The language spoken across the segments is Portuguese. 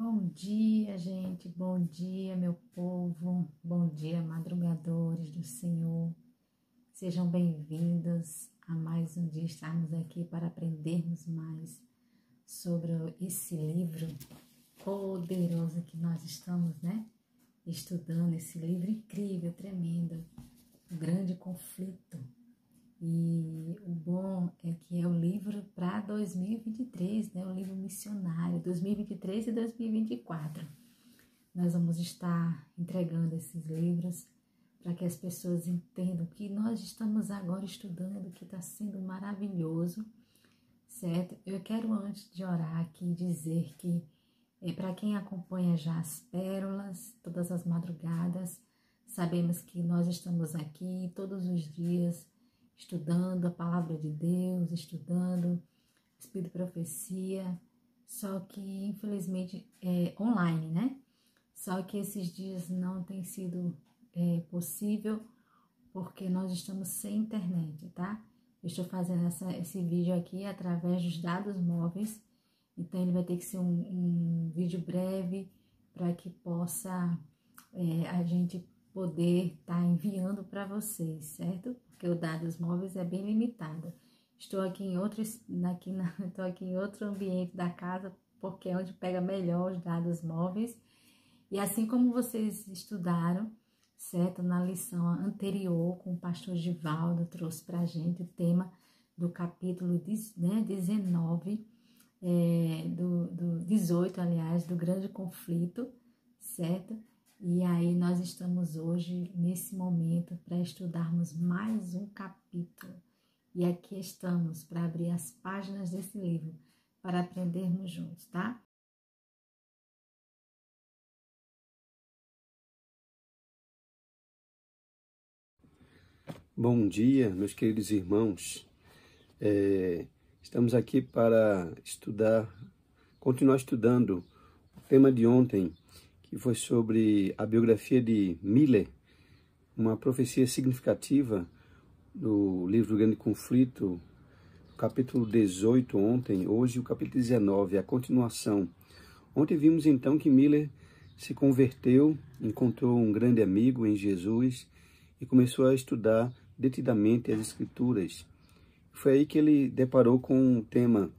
Bom dia, gente. Bom dia, meu povo. Bom dia, madrugadores do Senhor. Sejam bem-vindos a mais um dia estarmos aqui para aprendermos mais sobre esse livro poderoso que nós estamos, estudando. Esse livro incrível, tremendo, O Grande Conflito. E o bom é que é o livro para 2023, o livro missionário, 2023 e 2024. Nós vamos estar entregando esses livros para que as pessoas entendam que nós estamos agora estudando, que está sendo maravilhoso, certo? Eu quero, antes de orar aqui, dizer que para quem acompanha já as pérolas, todas as madrugadas, sabemos que nós estamos aqui todos os dias, estudando a palavra de Deus, estudando Espírito de Profecia, só que infelizmente é online, Só que esses dias não tem sido possível porque nós estamos sem internet, tá? Eu estou fazendo esse vídeo aqui através dos dados móveis, então ele vai ter que ser um vídeo breve para que possa a gente poder estar enviando para vocês, certo? Porque o dados móveis é bem limitado. Estou aqui em outro ambiente da casa, porque é onde pega melhor os dados móveis. E assim como vocês estudaram, certo? Na lição anterior, com o pastor Givaldo, trouxe para a gente o tema do capítulo 19, do 18, aliás, do grande conflito, certo? E aí nós estamos hoje, nesse momento, para estudarmos mais um capítulo. E aqui estamos para abrir as páginas desse livro, para aprendermos juntos, tá? Bom dia, meus queridos irmãos. Estamos aqui para continuar estudando o tema de ontem, que foi sobre a biografia de Miller, uma profecia significativa do livro do Grande Conflito, capítulo 18 ontem, hoje o capítulo 19, a continuação. Ontem vimos então que Miller se converteu, encontrou um grande amigo em Jesus e começou a estudar detidamente as Escrituras. Foi aí que ele deparou com o tema,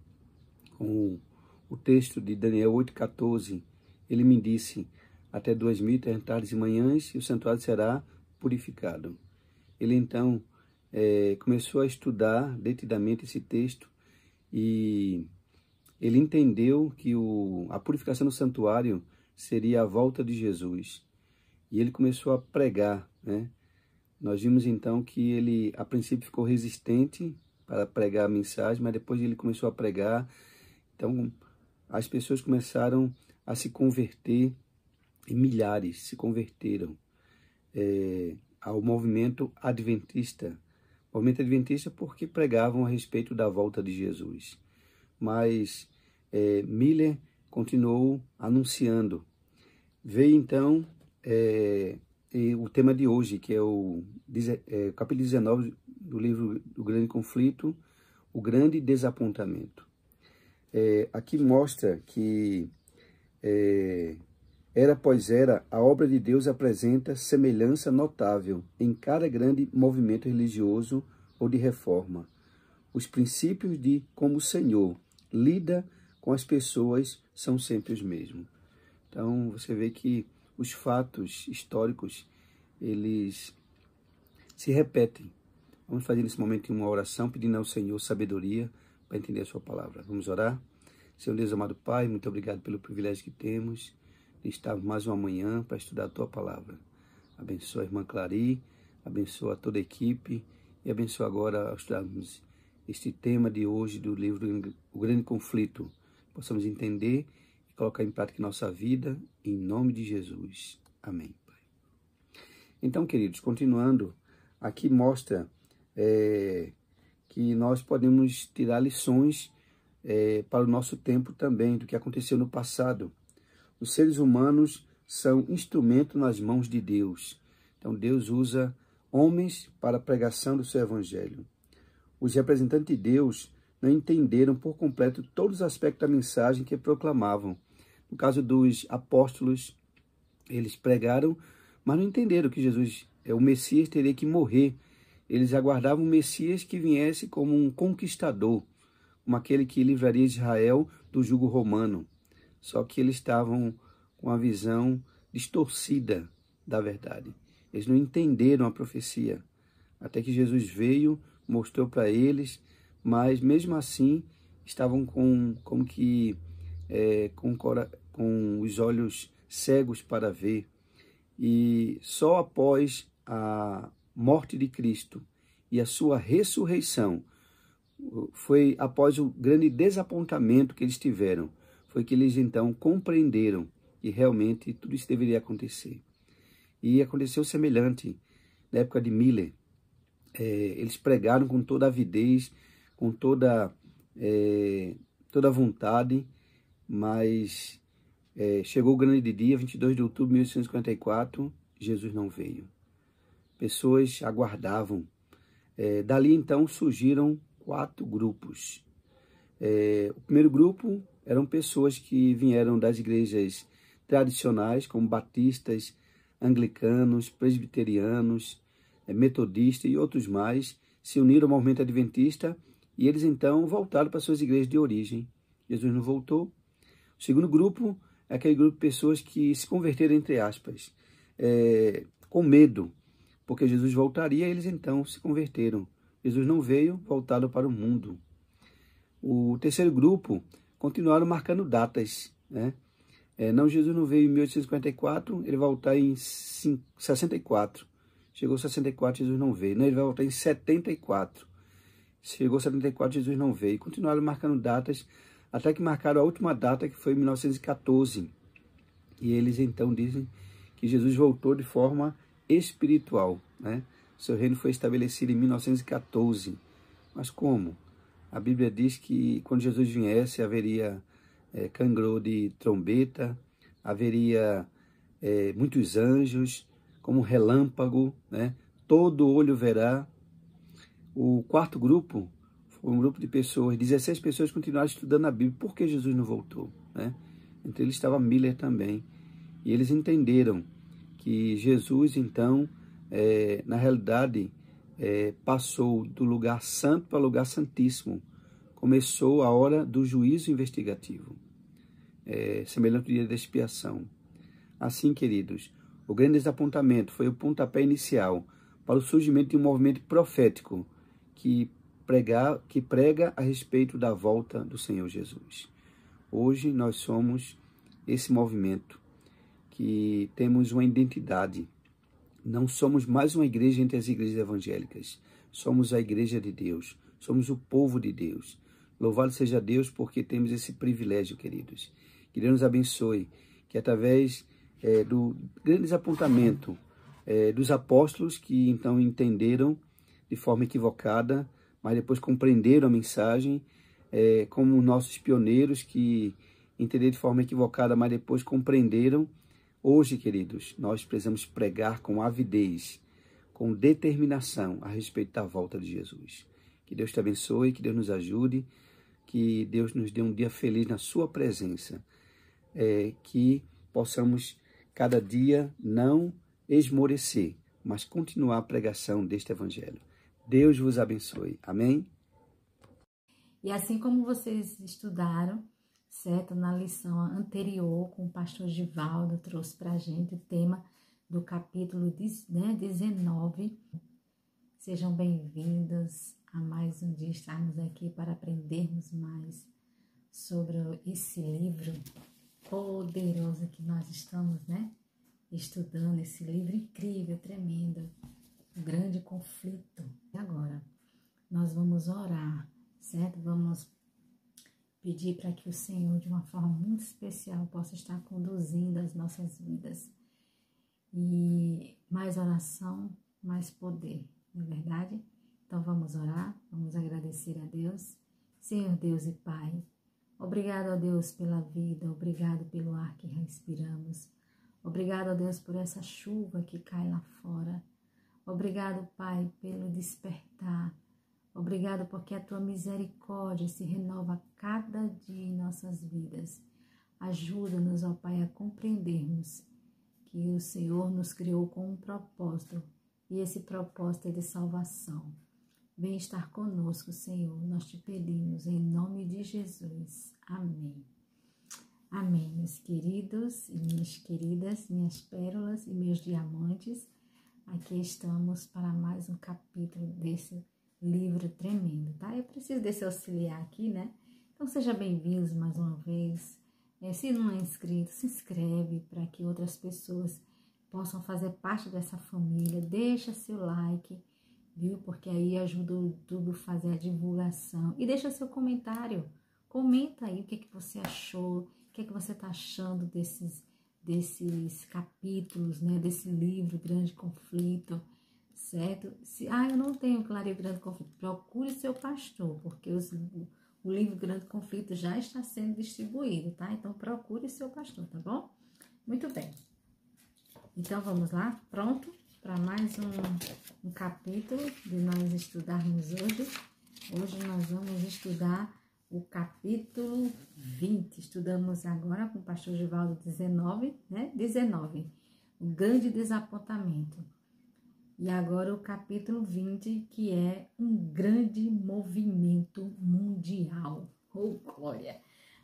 com o texto de Daniel 8,14. Ele me disse: até 2030 tardes e manhãs, e o santuário será purificado. Ele então começou a estudar detidamente esse texto e ele entendeu que a purificação do santuário seria a volta de Jesus. E ele começou a pregar, Nós vimos então que ele, a princípio, ficou resistente para pregar a mensagem, mas depois ele começou a pregar. Então, as pessoas começaram a se converter, e milhares se converteram ao movimento adventista. Movimento adventista porque pregavam a respeito da volta de Jesus. Mas Miller continuou anunciando. Veio então o tema de hoje, que é o capítulo 19 do livro do Grande Conflito, o grande desapontamento. Aqui mostra que era após era, a obra de Deus apresenta semelhança notável em cada grande movimento religioso ou de reforma. Os princípios de como o Senhor lida com as pessoas são sempre os mesmos. Então, você vê que os fatos históricos, eles se repetem. Vamos fazer nesse momento uma oração, pedindo ao Senhor sabedoria para entender a sua palavra. Vamos orar? Senhor Deus, amado Pai, muito obrigado pelo privilégio que temos de estar mais uma manhã para estudar a tua palavra. Abençoa a irmã Clary, abençoa toda a equipe e abençoa agora ao estudarmos este tema de hoje do livro O Grande Conflito. Possamos entender e colocar em prática em nossa vida, em nome de Jesus. Amém. Então, queridos, continuando, aqui mostra que nós podemos tirar lições para o nosso tempo também, do que aconteceu no passado. Os seres humanos são instrumento nas mãos de Deus. Então, Deus usa homens para a pregação do seu evangelho. Os representantes de Deus não entenderam por completo todos os aspectos da mensagem que proclamavam. No caso dos apóstolos, eles pregaram, mas não entenderam que Jesus, o Messias, teria que morrer. Eles aguardavam o Messias que viesse como um conquistador, como aquele que livraria Israel do jugo romano. Só que eles estavam com a visão distorcida da verdade. Eles não entenderam a profecia. Até que Jesus veio, mostrou para eles, mas mesmo assim estavam com os olhos cegos para ver. E só após a morte de Cristo e a sua ressurreição, foi após o grande desapontamento que eles tiveram, foi que eles então compreenderam que realmente tudo isso deveria acontecer. E aconteceu semelhante na época de Miller. Eles pregaram com toda a avidez, com toda a vontade, mas chegou o grande dia, 22 de outubro de 1854, Jesus não veio. Pessoas aguardavam. Dali então surgiram 4 grupos. O primeiro grupo eram pessoas que vieram das igrejas tradicionais, como batistas, anglicanos, presbiterianos, metodistas e outros mais, se uniram ao movimento adventista e eles então voltaram para suas igrejas de origem. Jesus não voltou. O segundo grupo é aquele grupo de pessoas que se converteram, entre aspas, com medo, porque Jesus voltaria, eles então se converteram. Jesus não veio, voltaram para o mundo. O terceiro grupo continuaram marcando datas, né? Jesus não veio em 1854, ele vai voltar em 64. Chegou 64, Jesus não veio. Não, ele vai voltar em 74. Chegou 74, Jesus não veio. Continuaram marcando datas, até que marcaram a última data, que foi em 1914. E eles então dizem que Jesus voltou de forma espiritual, né? Seu reino foi estabelecido em 1914. Mas como? A Bíblia diz que quando Jesus viesse, haveria cangrô de trombeta, haveria muitos anjos, como relâmpago, né? Todo olho verá. O quarto grupo foi um grupo de pessoas, 16 pessoas continuaram estudando a Bíblia. Por que Jesus não voltou, né? Entre eles estava Miller também. E eles entenderam que Jesus, então, na realidade, passou do lugar santo para o lugar santíssimo. Começou a hora do juízo investigativo, semelhante ao dia da expiação. Assim, queridos, o grande desapontamento foi o pontapé inicial para o surgimento de um movimento profético que prega a respeito da volta do Senhor Jesus. Hoje nós somos esse movimento que temos uma identidade. Não somos mais uma igreja entre as igrejas evangélicas. Somos a igreja de Deus. Somos o povo de Deus. Louvado seja Deus porque temos esse privilégio, queridos. Que Deus nos abençoe. Que através do grande desapontamento dos apóstolos, que então entenderam de forma equivocada, mas depois compreenderam a mensagem, como nossos pioneiros que entenderam de forma equivocada, mas depois compreenderam. Hoje, queridos, nós precisamos pregar com avidez, com determinação a respeito da volta de Jesus. Que Deus te abençoe, que Deus nos ajude, que Deus nos dê um dia feliz na sua presença, que possamos cada dia não esmorecer, mas continuar a pregação deste evangelho. Deus vos abençoe. Amém? E assim como vocês estudaram, certo? Na lição anterior, com o pastor Givaldo, trouxe para a gente o tema do capítulo 19. Sejam bem-vindos a mais um dia. Estamos aqui para aprendermos mais sobre esse livro poderoso que nós estamos, estudando. Esse livro incrível, tremendo, o grande conflito. E agora, nós vamos orar, certo? Vamos pedir para que o Senhor, de uma forma muito especial, possa estar conduzindo as nossas vidas. E mais oração, mais poder, não é verdade? Então vamos orar, vamos agradecer a Deus. Senhor Deus e Pai, obrigado a Deus pela vida, obrigado pelo ar que respiramos. Obrigado a Deus por essa chuva que cai lá fora. Obrigado, Pai, pelo despertar. Obrigado porque a Tua misericórdia se renova a cada dia em nossas vidas. Ajuda-nos, ó Pai, a compreendermos que o Senhor nos criou com um propósito, e esse propósito é de salvação. Vem estar conosco, Senhor, nós te pedimos, em nome de Jesus. Amém. Amém, meus queridos e minhas queridas, minhas pérolas e meus diamantes. Aqui estamos para mais um capítulo desse livro tremendo, tá? Eu preciso desse auxiliar aqui, né? Então, sejam bem-vindos mais uma vez. Se não é inscrito, se inscreve para que outras pessoas possam fazer parte dessa família. Deixa seu like, viu? Porque aí ajuda o YouTube a fazer a divulgação. E deixa seu comentário. Comenta aí o que você achou, o que você está achando desses capítulos, né? Desse livro, Grande Conflito, certo? Eu não tenho Clareio Grande Conflito. Procure seu pastor, porque o livro Grande Conflito já está sendo distribuído, tá? Então, procure seu pastor, tá bom? Muito bem. Então, vamos lá? Pronto para mais um capítulo de nós estudarmos hoje. Hoje nós vamos estudar o capítulo 20. Estudamos agora com o pastor Givaldo 19, né? 19. O grande desapontamento. E agora o capítulo 20, que é um grande movimento mundial. Oh, glória!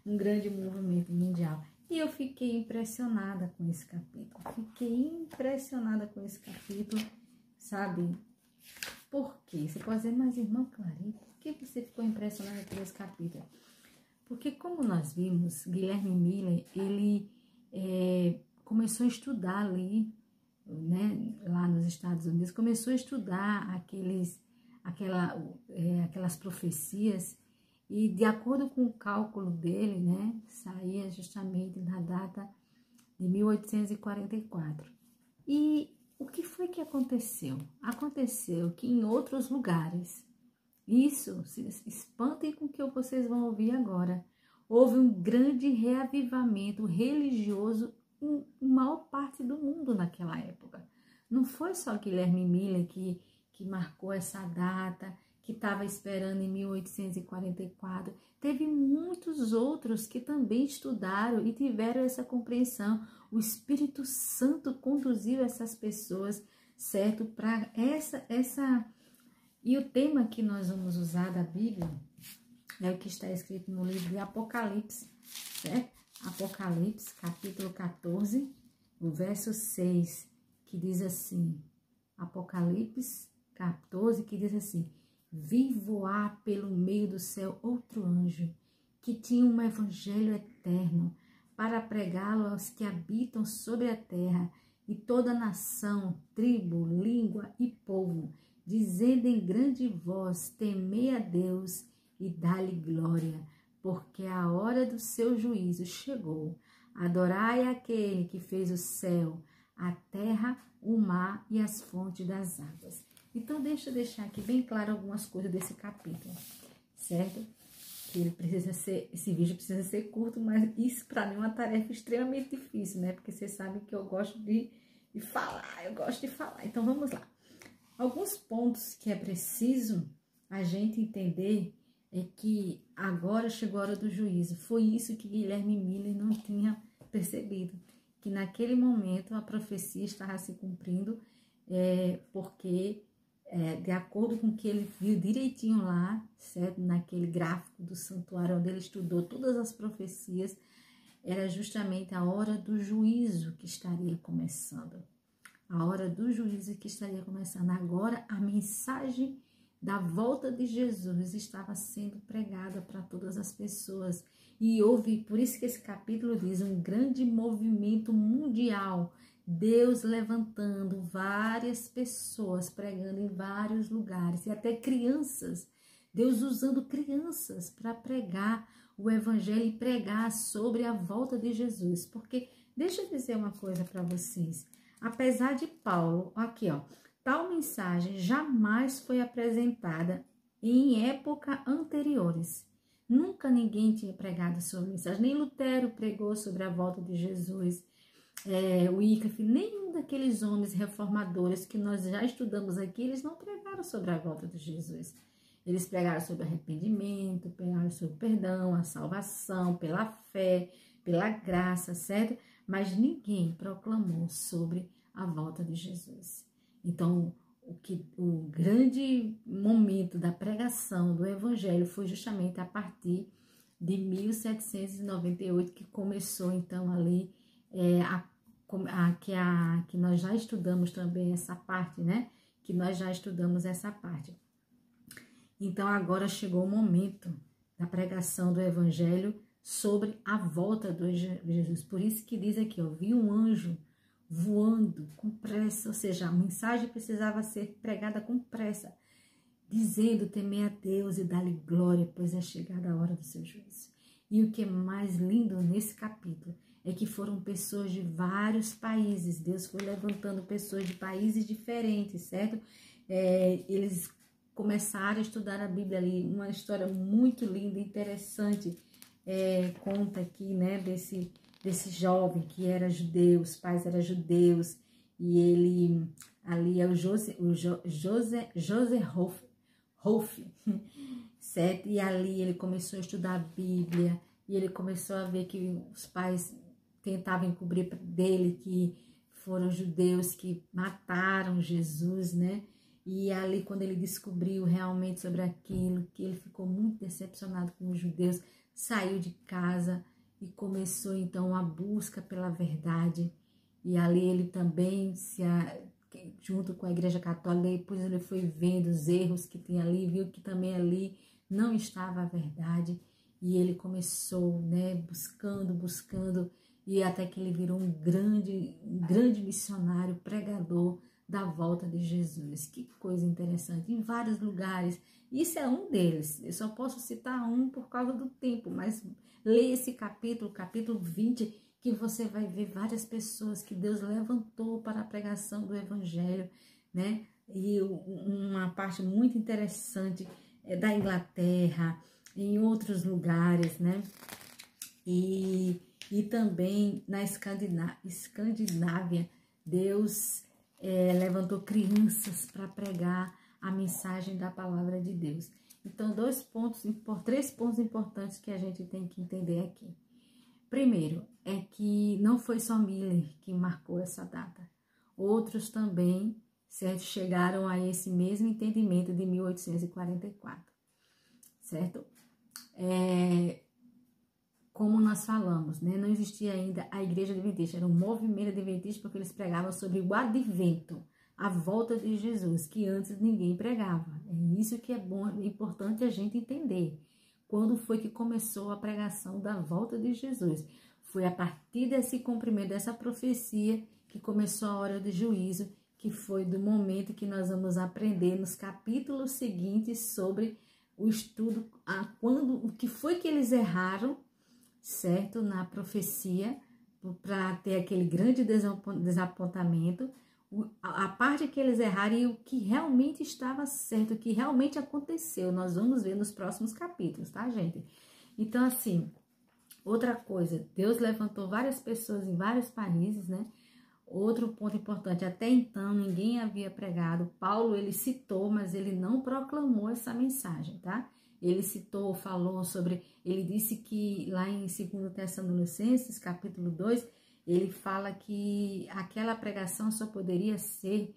Um grande movimento mundial. E eu fiquei impressionada com esse capítulo. Sabe? Por quê? Você pode dizer, mas irmã Clarice, por que você ficou impressionada com esse capítulo? Porque como nós vimos, Guilherme Miller, ele começou a estudar ali, né, lá nos Estados Unidos, começou a estudar aquelas profecias, e de acordo com o cálculo dele, né, saía justamente na data de 1844. E o que foi que aconteceu? Aconteceu que em outros lugares, isso, se espantem com o que vocês vão ouvir agora, houve um grande reavivamento religioso em maior parte do mundo naquela época. Não foi só Guilherme Miller que marcou essa data, que estava esperando em 1844. Teve muitos outros que também estudaram e tiveram essa compreensão. O Espírito Santo conduziu essas pessoas, certo? Para essa... E o tema que nós vamos usar da Bíblia é o que está escrito no livro de Apocalipse, certo? Apocalipse, capítulo 14, o verso 6, que diz assim, Apocalipse 14, que diz assim, vi voar pelo meio do céu outro anjo, que tinha um evangelho eterno, para pregá-lo aos que habitam sobre a terra, e toda nação, tribo, língua e povo, dizendo em grande voz, temei a Deus e dá-lhe glória, porque a hora do seu juízo chegou. Adorai aquele que fez o céu, a terra, o mar e as fontes das águas. Então, deixa eu deixar aqui bem claro algumas coisas desse capítulo, certo? Que esse vídeo precisa ser curto, mas isso para mim é uma tarefa extremamente difícil, né? Porque vocês sabem que eu gosto de falar, Então, vamos lá. Alguns pontos que é preciso a gente entender é que agora chegou a hora do juízo. Foi isso que Guilherme Miller não tinha percebido, que naquele momento a profecia estava se cumprindo, porque de acordo com o que ele viu direitinho lá, certo? Naquele gráfico do santuário onde ele estudou todas as profecias, era justamente a hora do juízo que estaria começando. A hora do juízo que estaria começando. Agora a mensagem da volta de Jesus estava sendo pregada para todas as pessoas. E houve, por isso que esse capítulo diz, um grande movimento mundial. Deus levantando várias pessoas, pregando em vários lugares. E até crianças. Deus usando crianças para pregar o evangelho e pregar sobre a volta de Jesus. Porque, deixa eu dizer uma coisa para vocês. Apesar de Paulo, aqui ó, tal mensagem jamais foi apresentada em épocas anteriores. Nunca ninguém tinha pregado sobre a mensagem. Nem Lutero pregou sobre a volta de Jesus. O Wycliffe, nenhum daqueles homens reformadores que nós já estudamos aqui, eles não pregaram sobre a volta de Jesus. Eles pregaram sobre arrependimento, pregaram sobre perdão, a salvação, pela fé, pela graça, certo? Mas ninguém proclamou sobre a volta de Jesus. Então, o grande momento da pregação do evangelho foi justamente a partir de 1798, que começou então ali que nós já estudamos também essa parte, né? Que nós já estudamos essa parte. Então agora chegou o momento da pregação do evangelho sobre a volta de Jesus. Por isso que diz aqui, ó, vi um anjo voando com pressa, ou seja, a mensagem precisava ser pregada com pressa, dizendo: temei a Deus e dá-lhe glória, pois é chegada a hora do seu juízo. E o que é mais lindo nesse capítulo é que foram pessoas de vários países. Deus foi levantando pessoas de países diferentes, certo? Eles começaram a estudar a Bíblia ali, uma história muito linda, interessante. Conta aqui, né, desse jovem que era judeu, os pais eram judeus, e ele ali é o José Rolf, certo? E ali ele começou a estudar a Bíblia, e ele começou a ver que os pais tentavam encobrir dele que foram judeus que mataram Jesus, né? E ali, quando ele descobriu realmente sobre aquilo, que ele ficou muito decepcionado com os judeus, saiu de casa e começou então a busca pela verdade. E ali ele também, junto com a Igreja Católica, depois ele foi vendo os erros que tem ali, viu que também ali não estava a verdade. E ele começou, né, buscando, e até que ele virou um grande missionário, pregador da volta de Jesus. Que coisa interessante, em vários lugares. Isso é um deles, eu só posso citar um por causa do tempo, mas leia esse capítulo 20, que você vai ver várias pessoas que Deus levantou para a pregação do evangelho, né? E uma parte muito interessante é da Inglaterra, em outros lugares, né? E também na Escandinávia, Deus levantou crianças para pregar a mensagem da palavra de Deus. Então, três pontos importantes que a gente tem que entender aqui. Primeiro, é que não foi só Miller que marcou essa data. Outros também, certo, chegaram a esse mesmo entendimento de 1844, certo? Como nós falamos, né? Não existia ainda a Igreja Adventista, era um movimento adventista, porque eles pregavam sobre o advento, a volta de Jesus, que antes ninguém pregava. É isso que é bom, é importante a gente entender. Quando foi que começou a pregação da volta de Jesus? Foi a partir desse cumprimento, dessa profecia, que começou a hora do juízo, que foi do momento que nós vamos aprender nos capítulos seguintes sobre o estudo, o que foi que eles erraram, certo, na profecia, para ter aquele grande desapontamento, a parte que eles erraram e o que realmente estava certo, o que realmente aconteceu. Nós vamos ver nos próximos capítulos, tá, gente? Então, assim, outra coisa, Deus levantou várias pessoas em vários países, né? Outro ponto importante, até então ninguém havia pregado. Paulo, ele citou, mas ele não proclamou essa mensagem, tá? Ele citou, falou sobre, ele disse que lá em 2 Tessalonicenses, capítulo 2, ele fala que aquela pregação só poderia ser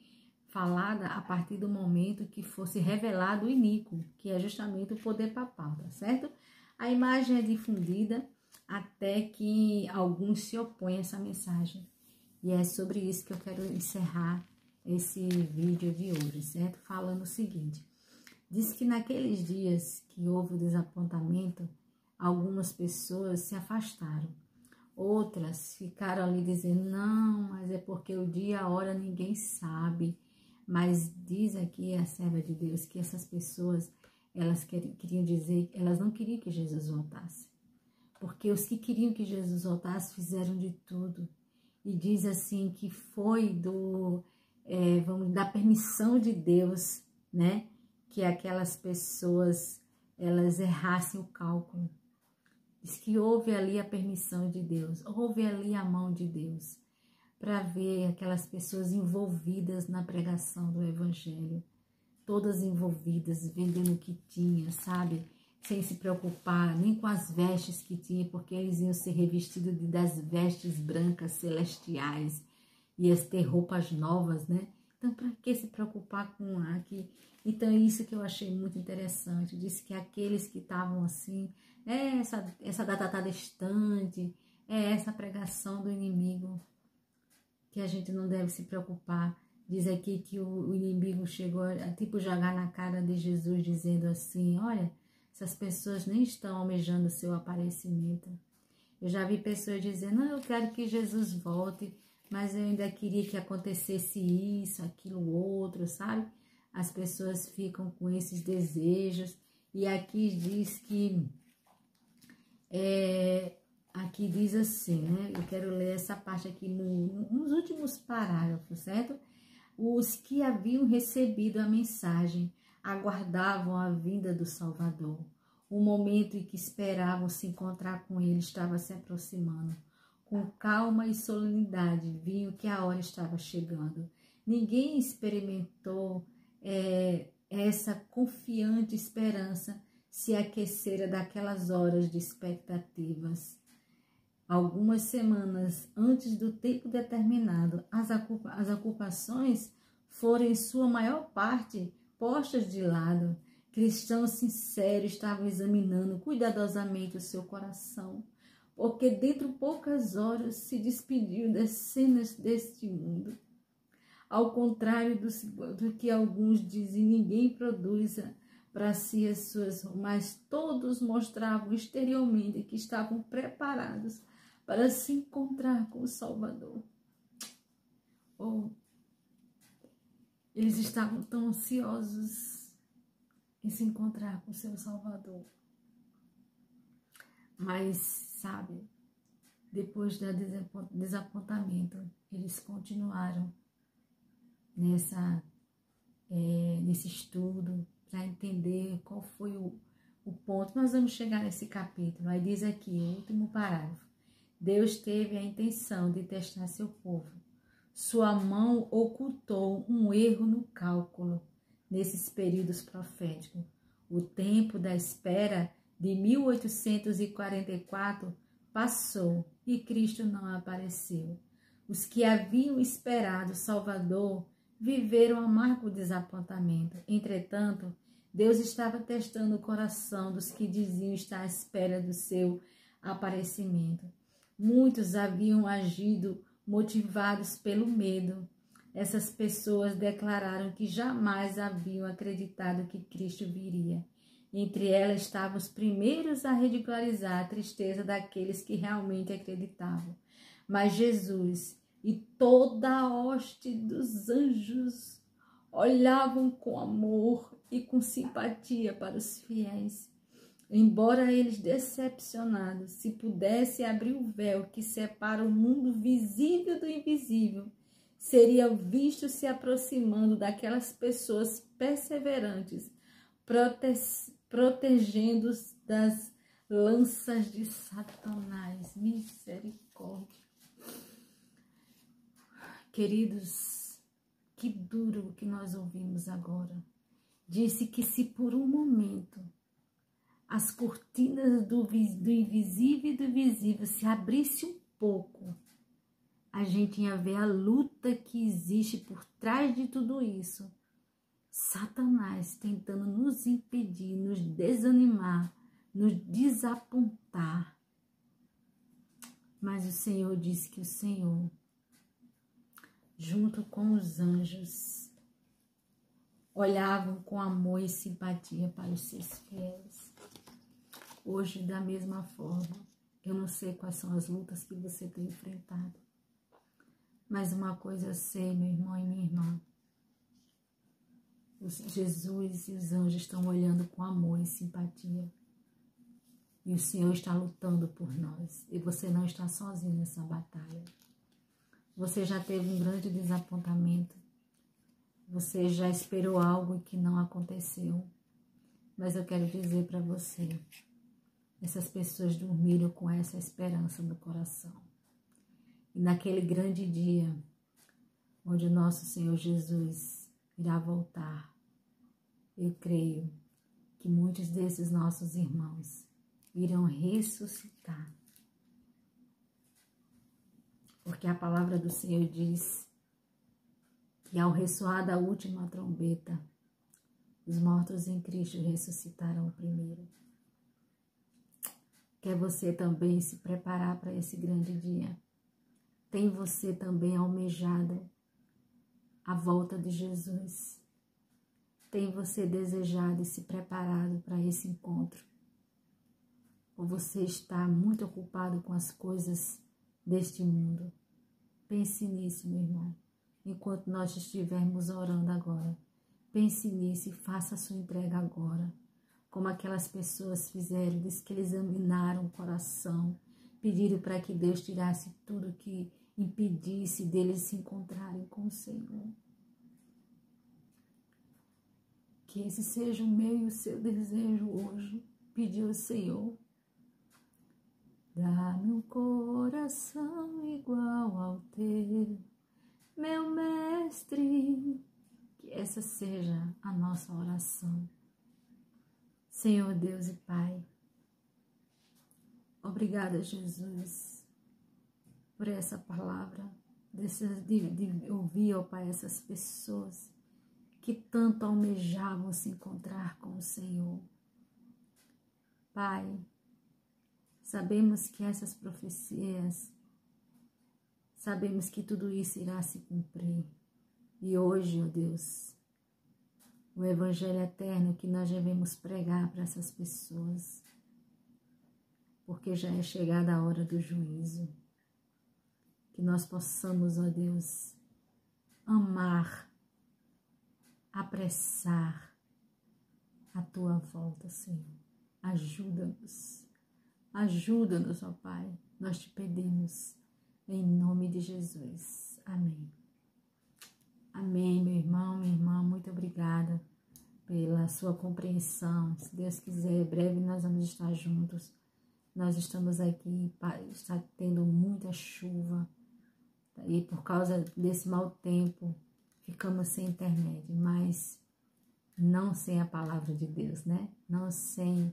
falada a partir do momento que fosse revelado o iníquo, que é justamente o poder papal, tá certo? A imagem é difundida até que alguns se opõem a essa mensagem. E é sobre isso que eu quero encerrar esse vídeo de hoje, certo? Falando o seguinte: diz que naqueles dias que houve o desapontamento, algumas pessoas se afastaram. Outras ficaram ali dizendo: não, mas é porque o dia e a hora ninguém sabe. Mas diz aqui a serva de Deus que essas pessoas, elas queriam dizer, elas não queriam que Jesus voltasse. Porque os que queriam que Jesus voltasse fizeram de tudo. E diz assim que foi da permissão de Deus, né? Que aquelas pessoas, elas errassem o cálculo. Diz que houve ali a permissão de Deus, houve ali a mão de Deus, para ver aquelas pessoas envolvidas na pregação do Evangelho, todas envolvidas, vendendo o que tinha, sabe? sem se preocupar nem com as vestes que tinha, porque eles iam ser revestidos das vestes brancas celestiais, iam ter roupas novas, né? Então, para que se preocupar com aqui? Então, isso que eu achei muito interessante. Disse que aqueles que estavam assim, essa data está distante, essa pregação do inimigo, que a gente não deve se preocupar. Diz aqui que o inimigo chegou a tipo jogar na cara de Jesus, dizendo assim, olha, essas pessoas nem estão almejando o seu aparecimento. Eu já vi pessoas dizendo, não, eu quero que Jesus volte, mas eu ainda queria que acontecesse isso, aquilo, outro, sabe? As pessoas ficam com esses desejos. E aqui diz que, aqui diz assim, né? Eu quero ler essa parte aqui nos últimos parágrafos, certo? Os que haviam recebido a mensagem aguardavam a vinda do Salvador. O momento em que esperavam se encontrar com ele estava se aproximando. Com calma e solenidade viam que a hora estava chegando. Ninguém experimentou essa confiante esperança se aquecera daquelas horas de expectativas. Algumas semanas antes do tempo determinado, as ocupações foram em sua maior parte postas de lado. Cristãos sinceros estavam examinando cuidadosamente o seu coração, porque dentro de poucas horas se despediu das cenas deste mundo. Ao contrário do que alguns dizem, ninguém produz para si as suas, mas todos mostravam exteriormente que estavam preparados para se encontrar com o Salvador. Eles estavam tão ansiosos em se encontrar com o seu Salvador. Mas, sabe, depois do desapontamento, eles continuaram nesse estudo para entender qual foi o ponto. Nós vamos chegar nesse capítulo. Aí diz aqui, o último parágrafo. Deus teve a intenção de testar seu povo. Sua mão ocultou um erro no cálculo nesses períodos proféticos. O tempo da espera de 1844 passou e Cristo não apareceu. Os que haviam esperado Salvador viveram amargo desapontamento. Entretanto, Deus estava testando o coração dos que diziam estar à espera do seu aparecimento. Muitos haviam agido motivados pelo medo. Essas pessoas declararam que jamais haviam acreditado que Cristo viria. Entre elas estavam os primeiros a ridicularizar a tristeza daqueles que realmente acreditavam. Mas Jesus e toda a hoste dos anjos olhavam com amor e com simpatia para os fiéis. Embora eles, decepcionados, se pudesse abrir o véu que separa o mundo visível do invisível, seria visto se aproximando daquelas pessoas perseverantes, protegendo-os das lanças de Satanás. Misericórdia. Queridos, que duro o que nós ouvimos agora. Disse que se por um momento as cortinas do invisível e do visível se abrisse um pouco, a gente ia ver a luta que existe por trás de tudo isso. Satanás tentando nos impedir, nos desanimar, nos desapontar. Mas o Senhor disse que o Senhor, junto com os anjos, olhavam com amor e simpatia para os seus fiéis. Hoje, da mesma forma, eu não sei quais são as lutas que você tem enfrentado, mas uma coisa eu sei, meu irmão e minha irmã, Jesus e os anjos estão olhando com amor e simpatia, e o Senhor está lutando por nós, e você não está sozinho nessa batalha. Você já teve um grande desapontamento, você já esperou algo que não aconteceu, mas eu quero dizer para você, essas pessoas dormiram com essa esperança no coração. E naquele grande dia, onde o nosso Senhor Jesus irá voltar, eu creio que muitos desses nossos irmãos irão ressuscitar. Porque a palavra do Senhor diz que ao ressoar da última trombeta, os mortos em Cristo ressuscitarão primeiro. Quer você também se preparar para esse grande dia? Tem você também almejado a volta de Jesus? Tem você desejado e se preparado para esse encontro? Ou você está muito ocupado com as coisas deste mundo? Pense nisso, meu irmão. Enquanto nós estivermos orando agora, pense nisso e faça a sua entrega agora. Como aquelas pessoas fizeram, diz que eles examinaram o coração, pediram para que Deus tirasse tudo que impedisse deles se encontrarem com o Senhor. Que esse seja o meu e o seu desejo hoje. Pedir ao Senhor: dá-me um coração igual ao teu, meu mestre. Que essa seja a nossa oração. Senhor Deus e Pai, obrigada, Jesus, por essa palavra, de ouvir, ó Pai, essas pessoas que tanto almejavam se encontrar com o Senhor. Pai, sabemos que essas profecias, sabemos que tudo isso irá se cumprir. E hoje, ó Deus, o Evangelho eterno que nós devemos pregar para essas pessoas, porque já é chegada a hora do juízo. Que nós possamos, ó Deus, amar, apressar a Tua volta, Senhor. Ajuda-nos, ajuda-nos, ó Pai. Nós te pedimos, em nome de Jesus. Amém. Amém, meu irmão, minha irmã, muito obrigada pela sua compreensão. Se Deus quiser, breve nós vamos estar juntos. Nós estamos aqui, está tendo muita chuva e por causa desse mau tempo ficamos sem internet, mas não sem a palavra de Deus, né? Não sem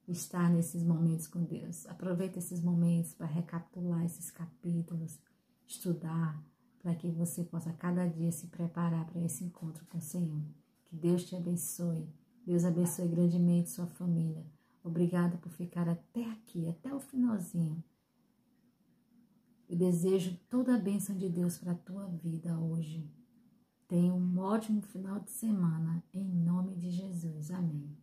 estar nesses momentos com Deus. Aproveita esses momentos para recapitular esses capítulos, estudar, para que você possa cada dia se preparar para esse encontro com o Senhor. Que Deus te abençoe. Deus abençoe grandemente sua família. Obrigada por ficar até aqui, até o finalzinho. Eu desejo toda a bênção de Deus para a tua vida hoje. Tenha um ótimo final de semana, em nome de Jesus. Amém.